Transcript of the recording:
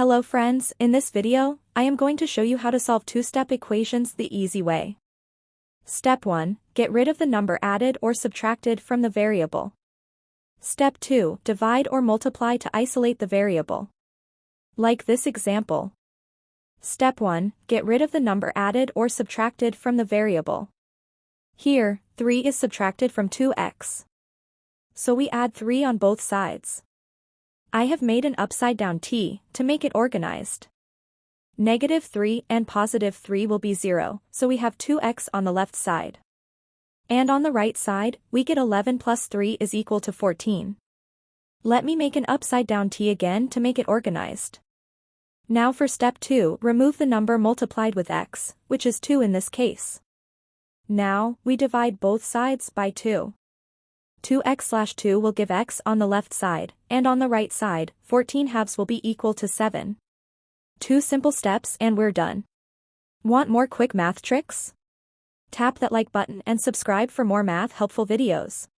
Hello friends, in this video, I am going to show you how to solve two-step equations the easy way. Step 1, get rid of the number added or subtracted from the variable. Step 2, divide or multiply to isolate the variable. Like this example. Step 1, get rid of the number added or subtracted from the variable. Here, 3 is subtracted from 2x. So we add 3 on both sides. I have made an upside-down t to make it organized. -3 and +3 will be 0, so we have 2x on the left side. And on the right side, we get 11 plus 3 is equal to 14. Let me make an upside-down t again to make it organized. Now for step 2, remove the number multiplied with x, which is 2 in this case. Now, we divide both sides by 2. 2x/2 will give x on the left side, and on the right side, 14/2 will be equal to 7. 2 simple steps and we're done. Want more quick math tricks? Tap that like button and subscribe for more math helpful videos.